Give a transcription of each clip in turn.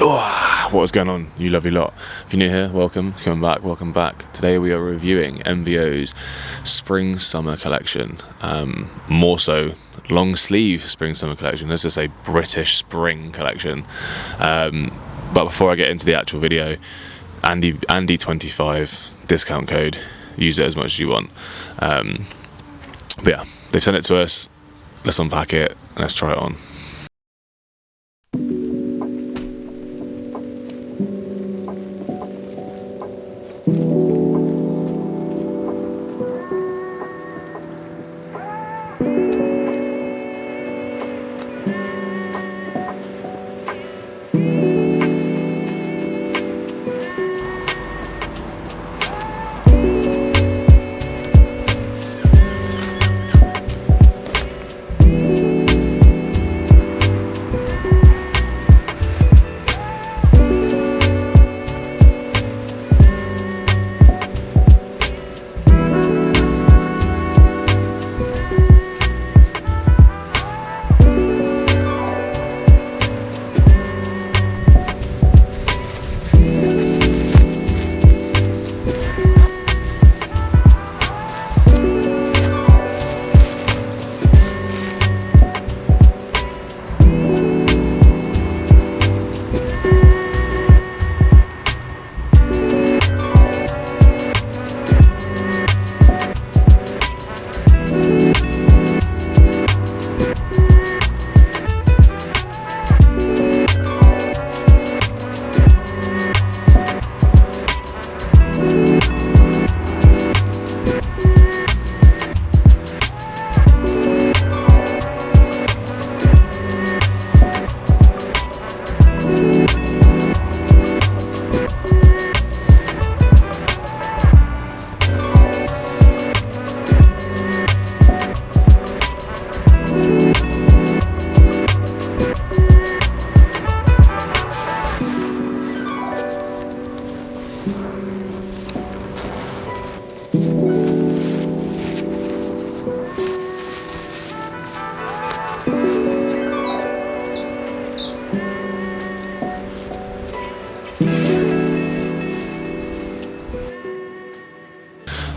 Oh, what is going on, you lovely lot? If you're new here, welcome back. Today we are reviewing MBO's spring-summer collection, more so long sleeve spring-summer collection. Let's just say British spring collection. But before I get into the actual video, Andy25 discount code, use it as much as you want. But yeah, they've sent it to us. Let's unpack it and let's try it on.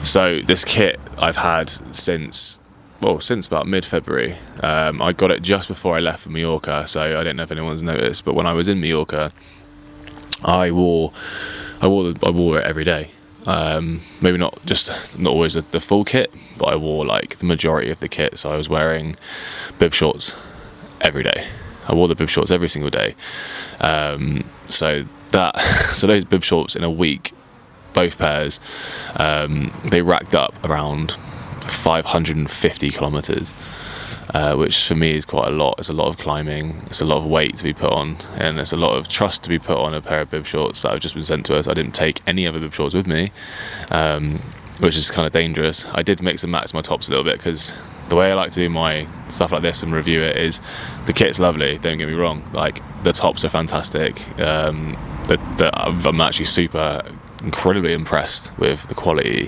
So this kit I've had since about mid-February. I got it just before I left for Mallorca, so I don't know if anyone's noticed, but when I was in Mallorca, I wore it every day. Maybe not always the full kit, but I wore like the majority of the kit. So I was wearing bib shorts every day. I wore the bib shorts every single day. So those bib shorts in a week, both pairs, they racked up around 550 kilometers, which for me is quite a lot. It's a lot of climbing, it's a lot of weight to be put on, and it's a lot of trust to be put on a pair of bib shorts that have just been sent to us. I didn't take any other bib shorts with me, which is kind of dangerous. I did mix and match my tops a little bit, because the way I like to do my stuff like this and review it is, the kit's lovely, don't get me wrong, like the tops are fantastic. I'm actually incredibly impressed with the quality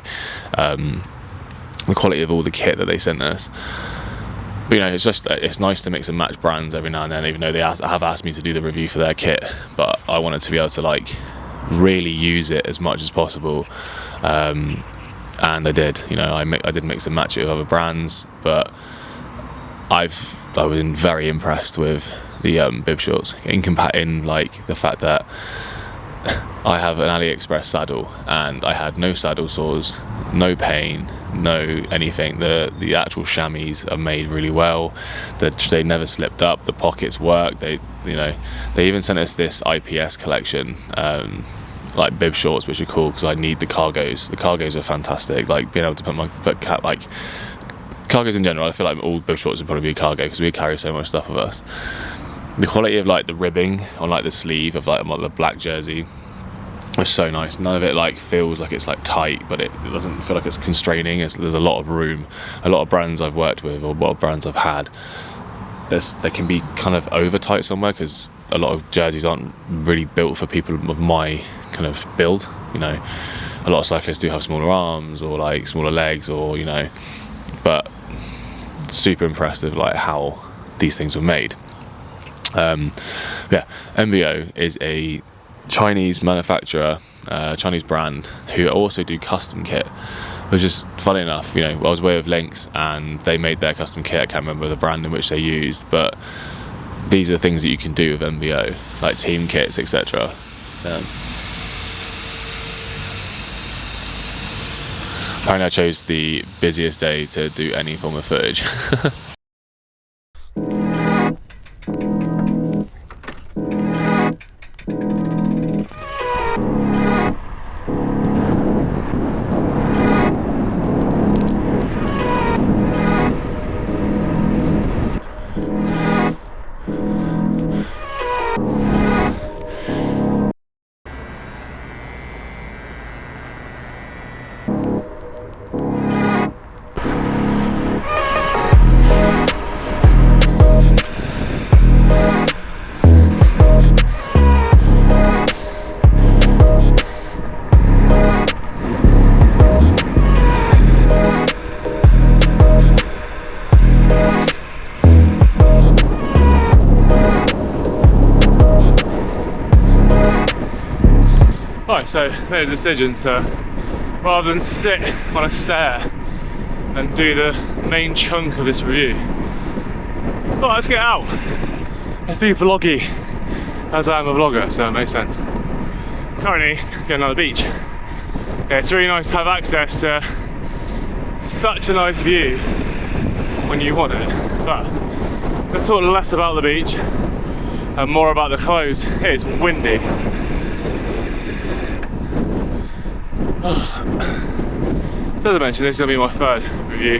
of all the kit that they sent us. But you know, it's nice to mix and match brands every now and then, even though they have asked me to do the review for their kit, but I wanted to be able to like really use it as much as possible, and I did. You know, I did mix and match it with other brands, but I've been very impressed with the bib shorts, in like the fact that I have an AliExpress saddle and I had no saddle sores, no pain, no anything. The actual chamois are made really well. They never slipped up. The pockets work. They even sent us this IPS collection, like bib shorts, which are cool because I need the cargos. The cargos are fantastic. Like being able to put cargos in general. I feel like all bib shorts would probably be cargo because we carry so much stuff with us. The quality of like the ribbing on like the sleeve of like the black jersey was so nice. None of it like feels like it's like tight, but it doesn't feel like it's constraining. There's a lot of room. A lot of brands I've worked with, or a lot of brands I've had, they can be kind of over tight somewhere, because a lot of jerseys aren't really built for people of my kind of build. You know, a lot of cyclists do have smaller arms or like smaller legs, or you know, but super impressive like how these things were made. Yeah, MBO is a Chinese manufacturer, Chinese brand, who also do custom kit, which is funny enough. I was away with Lynx and they made their custom kit. I can't remember the brand in which they used, but these are things that you can do with MBO, like team kits, etc. Apparently I chose the busiest day to do any form of footage. Right, so made a decision to, rather than sit on a stair and do the main chunk of this review, well, let's get out. Let's be vloggy, as I am a vlogger, so it makes sense. Currently, getting on the beach. Yeah, it's really nice to have access to such a nice view when you want it. But let's talk less about the beach and more about the clothes. It's windy. So as I mentioned, this is going to be my third review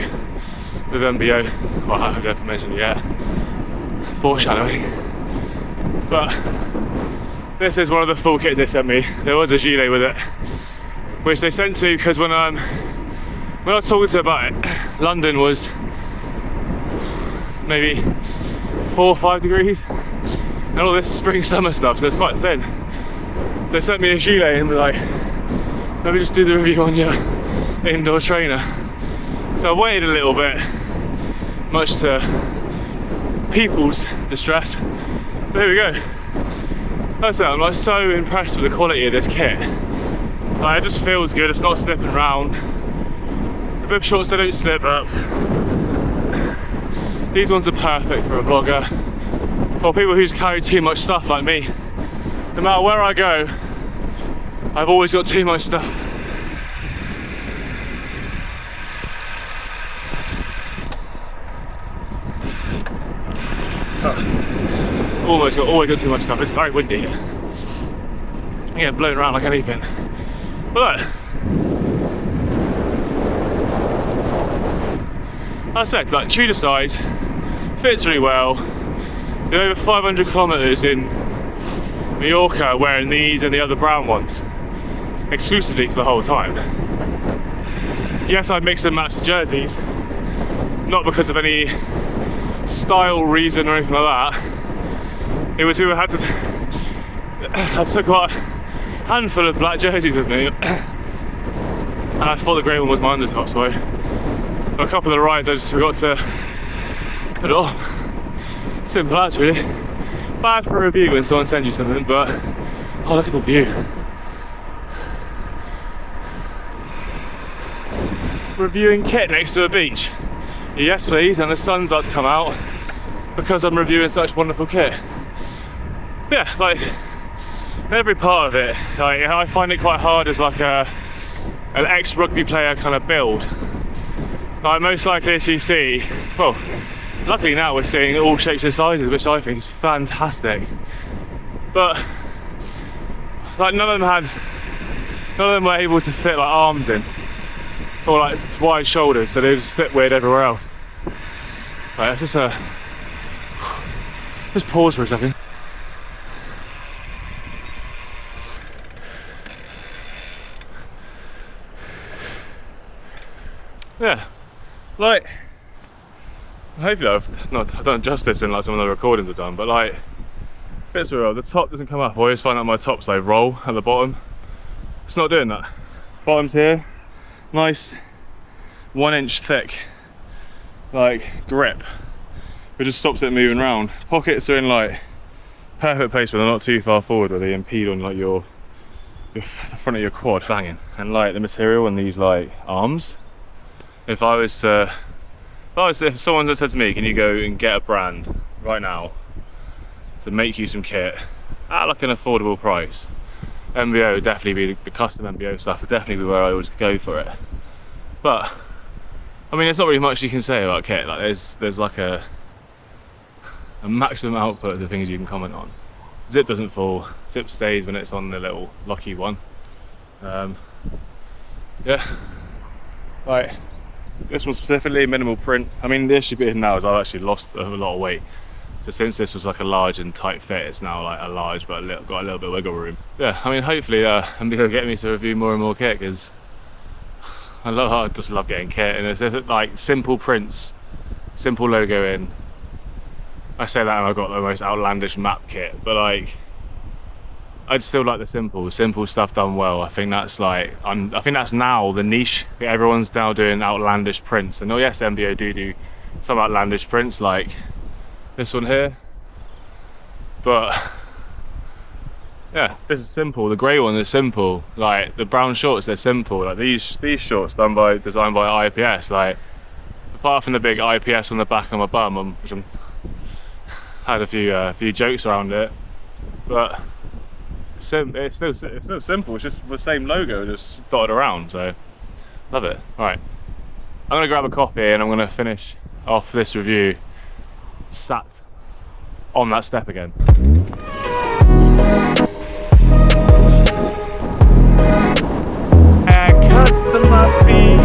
with MBO. Well, I haven't mentioned it yet. Foreshadowing. But this is one of the full kits they sent me. There was a gilet with it, which they sent to me because when I was talking to them about it, London was maybe 4 or 5 degrees, and all this spring summer stuff, so it's quite thin. So they sent me a gilet and were like, maybe just do the review on your indoor trainer. So I waited a little bit, much to people's distress. But here we go. That's it, I'm like so impressed with the quality of this kit. Like, it just feels good, it's not slipping around. The bib shorts, they don't slip up. These ones are perfect for a vlogger, or people who just carry too much stuff like me. No matter where I go, I've always got too much stuff. Always got too much stuff. It's very windy here. I get blown around like anything. But look, I said, like, Tudor size, fits really well. Did over 500 kilometers in Mallorca wearing these and the other brown ones exclusively for the whole time. Yes, I mix and match the jerseys, not because of any style reason or anything like that. It was who I had to. I took about a handful of black jerseys with me, and I thought the grey one was my undertop, so a couple of the rides I just forgot to put it on. Simple as, really. Bad for a review when someone sends you something, but oh, look at the view. Reviewing kit next to a beach. Yes please, and the sun's about to come out because I'm reviewing such wonderful kit. Yeah, like every part of it, like, I find it quite hard as like an ex-rugby player kind of build. Like, most likely as you see, well, luckily now we're seeing all shapes and sizes, which I think is fantastic. But like none of them were able to fit like arms in, or like wide shoulders, so they just fit weird everywhere else. Right, just pause for a second. Yeah, like, hopefully I've done justice in like some of the recordings I've done, but like, fits really well. The top doesn't come up. I always find that my tops like roll at the bottom. It's not doing that. Bottom's here, nice 1 inch thick like grip. It just stops it moving around. Pockets are in like perfect place where they're not too far forward, where they impede on like the front of your quad banging. And like the material on these like arms, if someone just said to me, can you go and get a brand right now to make you some kit at like an affordable price, MBO would definitely be, the custom MBO stuff would definitely be where I would go for it. But I mean, there's not really much you can say about kit. Like there's like a maximum output of the things you can comment on. Zip doesn't fall, zip stays when it's on the little locky one. Yeah, right, this one specifically, minimal print. I mean, the issue being now is I've actually lost a lot of weight. So since this was like a large and tight fit, it's now like a large but got a little bit of wiggle room. Yeah, I mean, hopefully MBO get me to review more and more kit, because I just love getting kit, and it's like simple prints, simple logo in. I say that and I've got the most outlandish map kit, but like, I'd still like the simple stuff done well. I think that's like, I think that's now the niche. Everyone's now doing outlandish prints, and yes, MBO do some outlandish prints like this one here, but yeah, this is simple. The grey one is simple. Like the brown shorts, they're simple. Like these shorts designed by IPS. Like apart from the big IPS on the back of my bum, which I'm had a few jokes around it, but it's still simple. It's just the same logo just dotted around, so love it. Right, I'm gonna grab a coffee and I'm gonna finish off this review sat on that step again. Haircuts on my feet,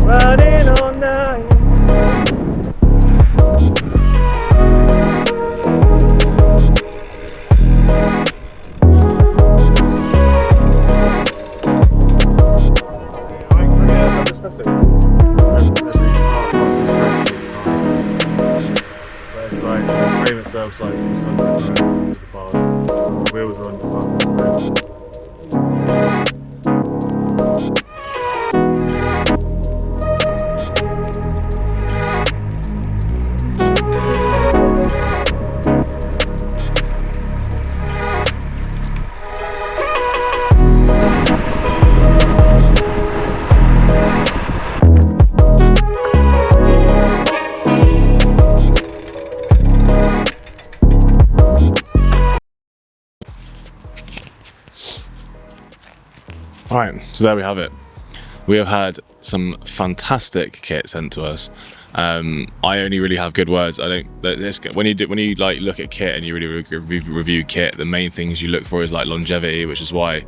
riding all night. Itself like the bars. The wheels are under front. Right, so there we have it. We have had some fantastic kit sent to us. I only really have good words. When you like look at kit and you really review kit, the main things you look for is like longevity, which is why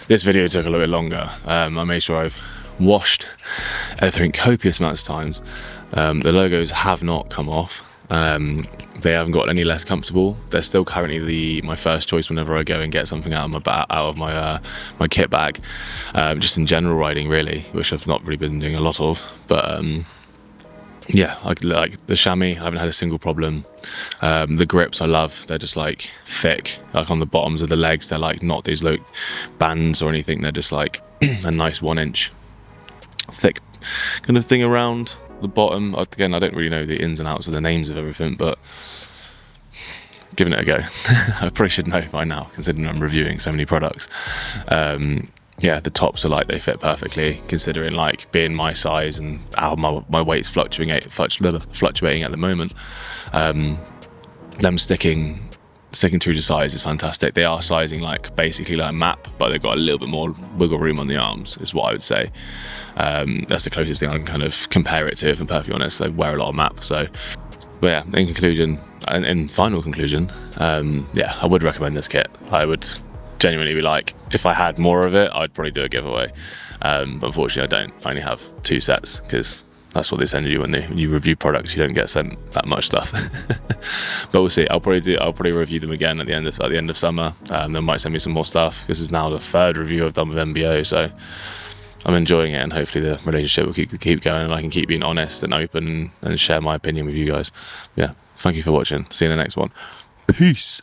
this video took a little bit longer. I made sure I've washed everything copious amounts of times. The logos have not come off. They haven't got any less comfortable. They're still currently my first choice whenever I go and get something out of my kit bag, just in general riding really, which I've not really been doing a lot of. But yeah, like the chamois, I haven't had a single problem. The grips I love, they're just like thick, like on the bottoms of the legs. They're like not these like bands or anything. They're just like a nice 1 inch thick kind of thing around the bottom. Again, I don't really know the ins and outs of the names of everything, but giving it a go. I probably should know by now, considering I'm reviewing so many products. Yeah, the tops are like, they fit perfectly, considering like being my size and how my weight's fluctuating at the moment. Them sticking true to size is fantastic. They are sizing like basically like a map, but they've got a little bit more wiggle room on the arms, is what I would say. That's the closest thing I can kind of compare it to, if I'm perfectly honest. I wear a lot of map, so. But yeah, in conclusion, and in final conclusion, yeah, I would recommend this kit. I would genuinely be like, if I had more of it, I'd probably do a giveaway. But unfortunately, I don't. I only have 2 sets, because that's what they send you when you review products. You don't get sent that much stuff. But we'll see. I'll probably review them again at the end of summer. They might send me some more stuff. This is now the 3rd review I've done with MBO, so I'm enjoying it, and hopefully the relationship will keep going, and I can keep being honest and open and share my opinion with you guys. Yeah, thank you for watching. See you in the next one. Peace.